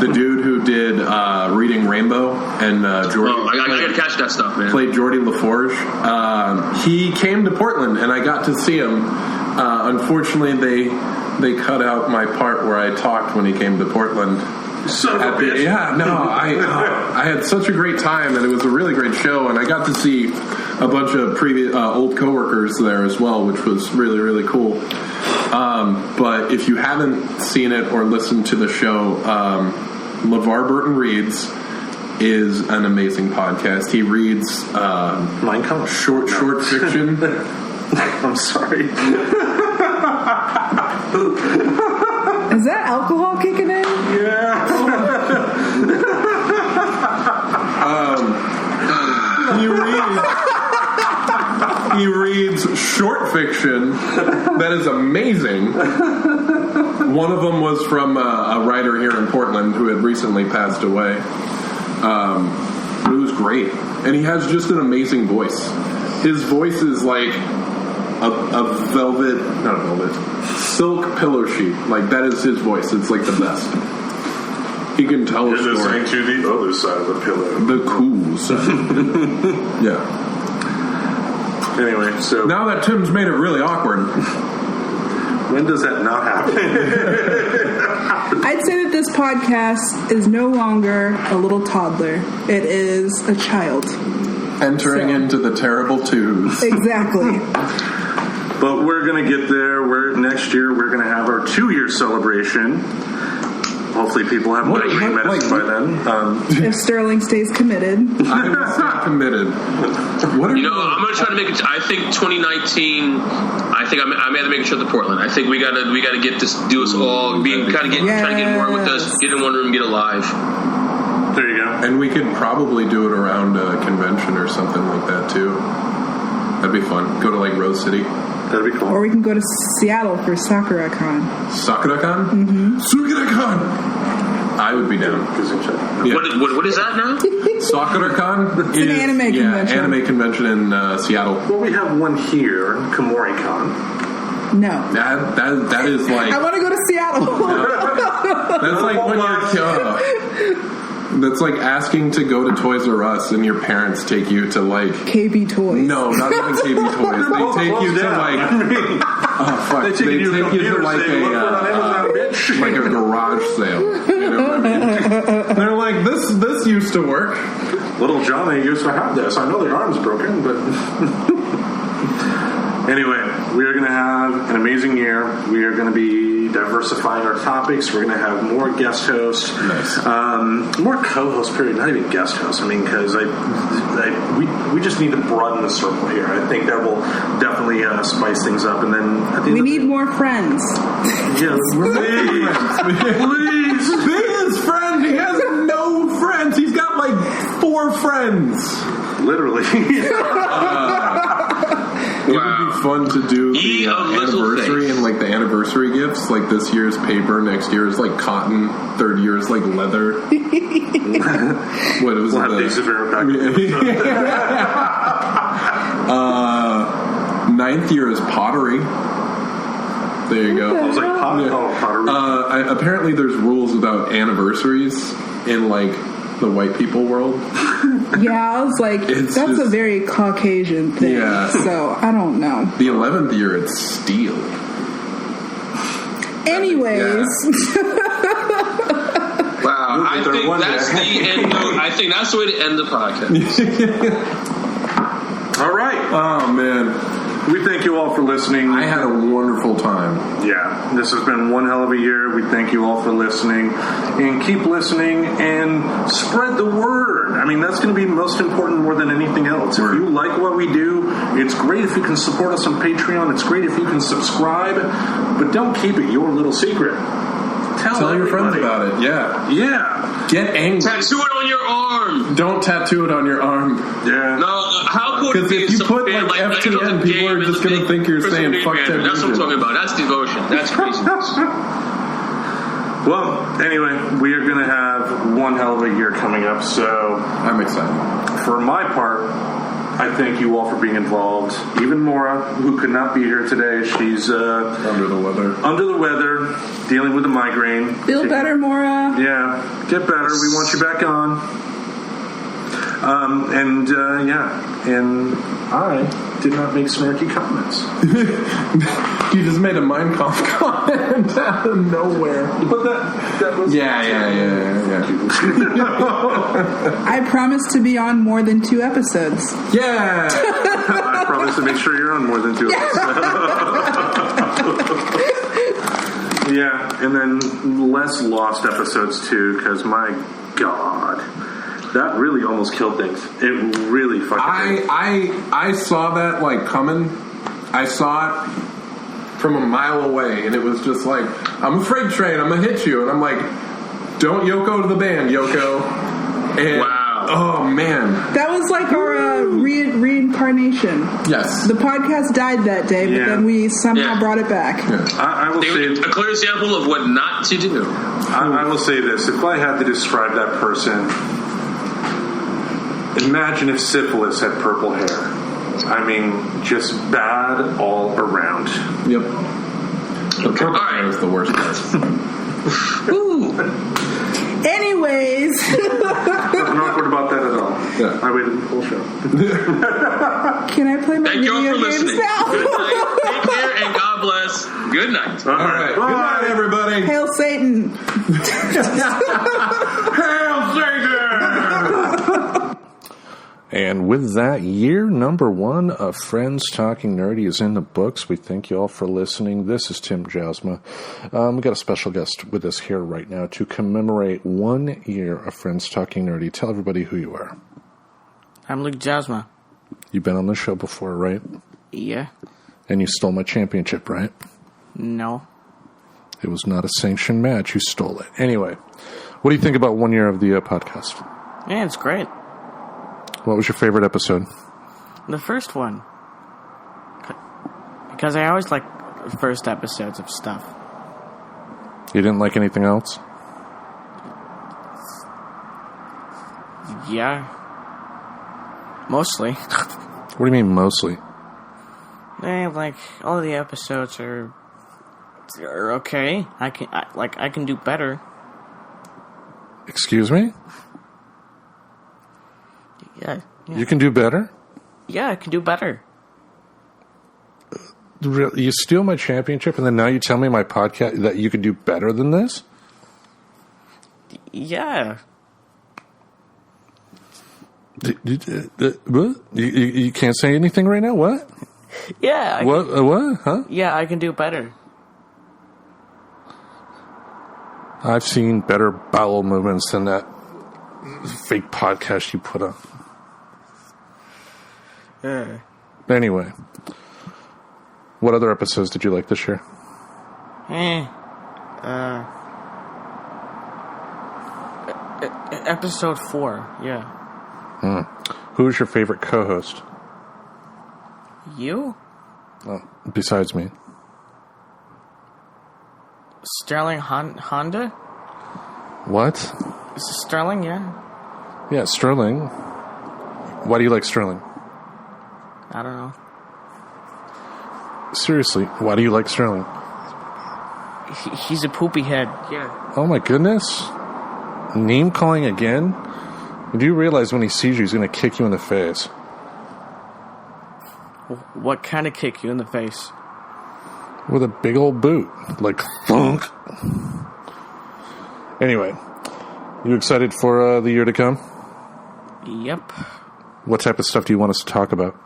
the dude who did Reading Rainbow and Jordy. Oh, I got to catch that stuff, man. Played Jordy LaForge. He came to Portland, and I got to see him. Unfortunately, they cut out my part where I talked when he came to Portland. Son of a bitch. I had such a great time, and it was a really great show, and I got to see a bunch of previous old coworkers there as well, which was really, really cool. But if you haven't seen it or listened to the show, LeVar Burton Reads is an amazing podcast. He reads short fiction. I'm sorry. Is that alcohol kicking in? Yeah. He reads short fiction that is amazing. One of them was from a writer here in Portland who had recently passed away. It was great. And he has just an amazing voice. His voice is like silk pillow sheet. Like, that is his voice. It's like the best. He can tell a story. You're listening to the other side of the pillow. The cool side. Yeah. Anyway, so now that Tim's made it really awkward. When does that not happen? I'd say that this podcast is no longer a little toddler. It is a child. Entering into the terrible twos. Exactly. But we're going to get there. Next year, we're going to have our 2-year celebration. Hopefully people have my medicine by then. If Sterling stays committed. I'm not committed. I'm going to try to make it. I think 2019. I think I may have to make a trip to Portland. I think we gotta get this. Do us all. Try to get more with us. Get in one room. Get it live. There you go. And we could probably do it around a convention or something like that too. That'd be fun. Go to like Rose City. That'd be cool. Or we can go to Seattle for SakuraCon. SakuraCon? Mm-hmm. SakuraCon! I would be down. Yeah. What is that now? SakuraCon is an anime convention. Anime convention in Seattle. Well, we have one here, KomoriCon. No. That is like... I want to go to Seattle. That's like when you're... That's like asking to go to Toys R Us and your parents take you to like... KB Toys. No, not even KB Toys. They take you to like... Oh, fuck. They take you to like like a garage sale. You know what I mean? They're like, this used to work. Little Johnny used to have this. I know the arm's broken, but... Anyway, we are going to have an amazing year. We are going to be diversifying our topics. We're going to have more guest hosts. Nice. More co-hosts, period. Not even guest hosts. I mean, because we just need to broaden the circle here. I think that will definitely spice things up. And then we need more friends. Yeah, please. His friend, he has no friends. He's got like 4 friends. Literally. It would be fun to do the anniversary and like the anniversary gifts. Like this year's paper, next year is like cotton, third year is like leather. What was we'll have Days of Air back. 9th year is pottery. There you go. I was like, pottery. Apparently, there's rules about anniversaries in like the white people world. Yeah, I was like, that's a very Caucasian thing. Yeah. So, I don't know. The 11th year, it's steel. Anyways. Wow, I think that's the way to end the podcast. All right. Oh, man. We thank you all for listening. I had a wonderful time. Yeah, this has been one hell of a year. We thank you all for listening. And keep listening and spread the word. I mean, that's going to be most important more than anything else. If you like what we do, it's great if you can support us on Patreon. It's great if you can subscribe. But don't keep it your little secret. Tell your friends about it. Yeah. Yeah. Get angry. Tattoo it on your arm. Don't tattoo it on your arm. Yeah. No, how cool Because if you put like FTN, people are just going to think you're saying fuck Ted. That's what I'm talking about. That's devotion. That's craziness. Well, anyway, we are going to have one hell of a year coming up, so I'm excited. For my part, I thank you all for being involved. Even Maura, who could not be here today, she's under the weather, dealing with a migraine. Feel better, Maura. Yeah, get better. We want you back on. And I did not make snarky comments. You just made a Minecraft comment out of nowhere. But that was yeah. I promise to be on more than 2 episodes. Yeah. I promise to make sure you're on more than 2 episodes. Yeah, and then less lost episodes too, because my God. That really almost killed things. It really fucking did. I saw that like coming. I saw it from a mile away, and it was just like, I'm a freight train, I'm gonna hit you, and I'm like, don't Yoko to the band, Yoko. And, wow. Oh man. That was like our reincarnation. Yes. The podcast died that day, but then we somehow brought it back. Yeah. I will say a clear example of what not to do. I will say this: if I had to describe that person. Imagine if syphilis had purple hair. I mean, just bad all around. Yep. The purple hair is the worst part. Ooh. Anyways. Nothing awkward about that at all. Yeah. I waited the whole show. Can I play my Thank you all video for games listening. now? Good night. Take care and God bless. Good night. All right. Good night, everybody. Hail Satan. Hail Satan! And with that, year number 1 of Friends Talking Nerdy is in the books. We thank you all for listening. This is Tim Jasma. We've got a special guest with us here right now to commemorate 1 year of Friends Talking Nerdy. Tell everybody who you are. I'm Luke Jasma. You've been on the show before, right? Yeah. And you stole my championship, right? No. It was not a sanctioned match. You stole it. Anyway, what do you think about 1 year of the podcast? Yeah, it's great. What was your favorite episode? The first one. Because I always like the first episodes of stuff. You didn't like anything else? Yeah. Mostly. What do you mean, mostly? Like, all the episodes are okay. I can do better. Excuse me? Yeah. You can do better? Yeah, I can do better. You steal my championship, and then now you tell me my podcast that you could do better than this? Yeah. What? You can't say anything right now? What? Yeah. What? Huh? Yeah, I can do better. I've seen better bowel movements than that fake podcast you put up. Anyway, what other episodes did you like this year? Episode 4, yeah. Who's your favorite co-host? You? Oh, besides me. Sterling Honda? What? Is it Sterling, yeah? Yeah, Sterling. Why do you like Sterling? I don't know. Seriously, why do you like Sterling? He's a poopy head, yeah. Oh my goodness. Name calling again? Do you realize when he sees you, he's going to kick you in the face? What kind of kick you in the face? With a big old boot. Like, thunk. Anyway, you excited for the year to come? Yep. What type of stuff do you want us to talk about?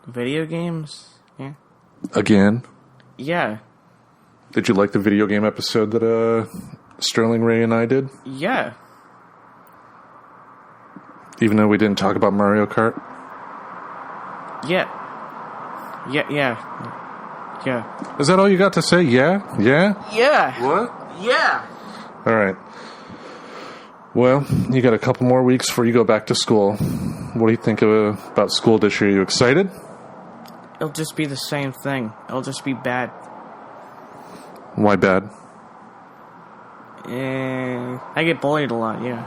Video games? Yeah. Again? Yeah. Did you like the video game episode that Sterling, Ray, and I did? Yeah. Even though we didn't talk about Mario Kart? Yeah. Yeah. Is that all you got to say? Yeah? Yeah? Yeah. What? Yeah. All right. Well, you got a couple more weeks before you go back to school. What do you think about school this year? Are you excited? It'll just be the same thing. It'll just be bad. Why bad? I get bullied a lot, yeah.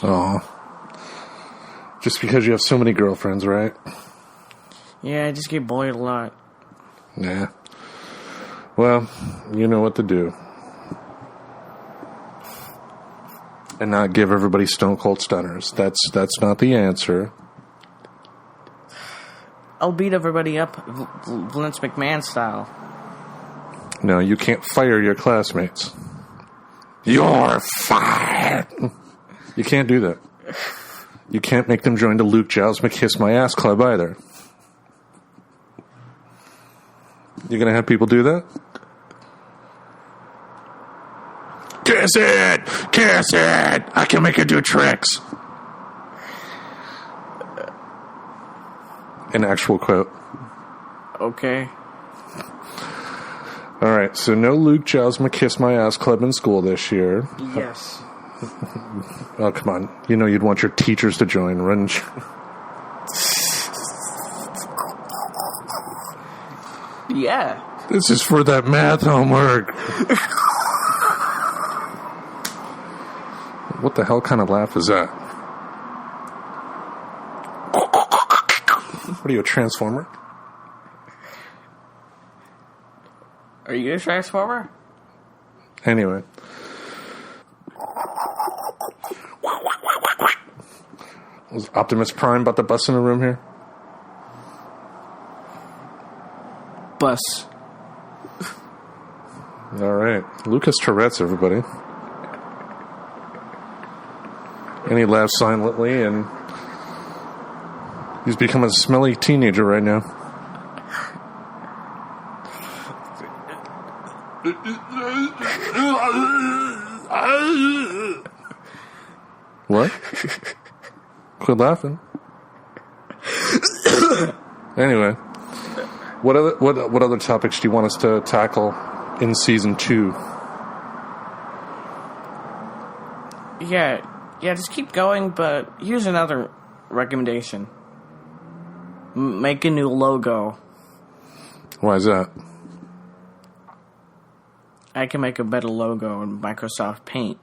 Oh. Just because you have so many girlfriends, right? Yeah, I just get bullied a lot. Yeah. Well, you know what to do. And not give everybody stone cold stunners. That's not the answer. I'll beat everybody up Vince McMahon style. No, you can't fire your classmates. You're fired. You can't do that. You can't make them join the Luke Jousma Kiss My Ass Club either. You're going to have people do that? Kiss it! Kiss it! I can make it do tricks. An actual quote. Okay. All right, so no Luke Jousma Kiss My Ass Club in school this year. Yes. Oh, come on. You know you'd want your teachers to join, wouldn't you? Yeah. This is for that math homework. What the hell kind of laugh is that? What are you, a transformer? Are you a transformer? Anyway. Was Optimus Prime about to bust in the room here? Bus. All right. Lucas Tourette's, everybody. And he laughs silently, and he's become a smelly teenager right now. What? Quit laughing. Anyway, what other topics do you want us to tackle in season 2? Yeah, just keep going, but here's another recommendation. Make a new logo. Why is that? I can make a better logo in Microsoft Paint.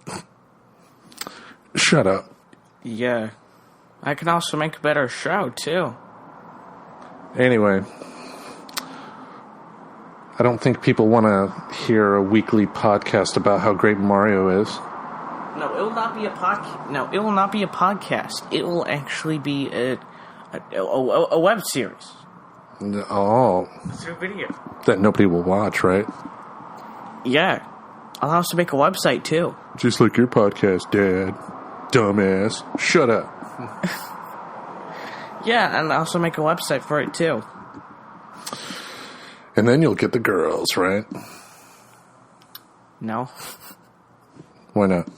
Shut up. Yeah. I can also make a better show, too. Anyway, I don't think people want to hear a weekly podcast about how great Mario is. No, it will not be a podcast. No, it will not be a podcast. It will actually be a web series. Oh. Through video. That nobody will watch, right? Yeah. I'll also make a website, too. Just like your podcast, Dad. Dumbass. Shut up. Yeah, and I'll also make a website for it, too. And then you'll get the girls, right? No. Why not?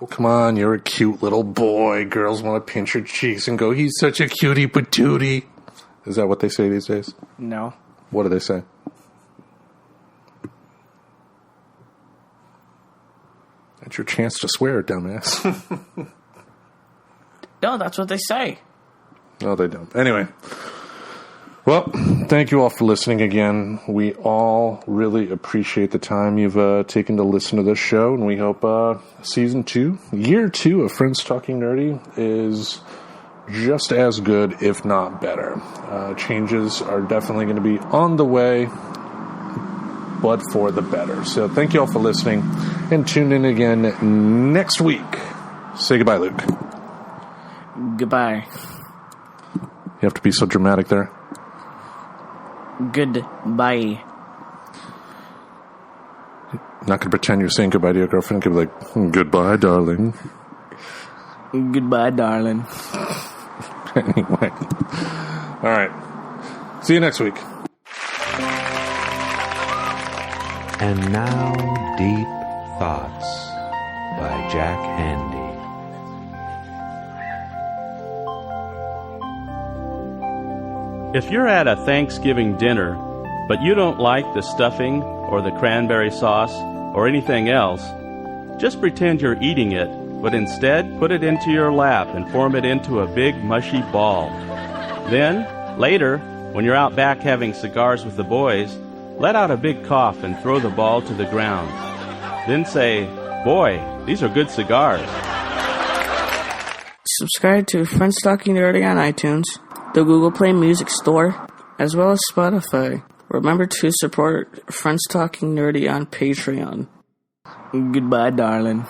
Well, come on, you're a cute little boy. Girls want to pinch your cheeks and go, he's such a cutie patootie. Is that what they say these days? No. What do they say? That's your chance to swear, dumbass. No, that's what they say. No, they don't. Anyway. Well, thank you all for listening again. We all really appreciate the time you've taken to listen to this show, and we hope season 2, year 2 of Friends Talking Nerdy is just as good, if not better. Changes are definitely going to be on the way, but for the better. So thank you all for listening, and tune in again next week. Say goodbye, Luke. Goodbye. You have to be so dramatic there. Goodbye. Not going to pretend you're saying goodbye to your girlfriend. Could be like, goodbye, darling. Goodbye, darling. Anyway. All right. See you next week. And now, Deep Thoughts by Jack Handy. If you're at a Thanksgiving dinner, but you don't like the stuffing or the cranberry sauce or anything else, just pretend you're eating it, but instead put it into your lap and form it into a big mushy ball. Then, later, when you're out back having cigars with the boys, let out a big cough and throw the ball to the ground. Then say, "Boy, these are good cigars." Subscribe to Friends Talking Nerdy on iTunes, the Google Play Music Store, as well as Spotify. Remember to support Friends Talking Nerdy on Patreon. Goodbye, darling.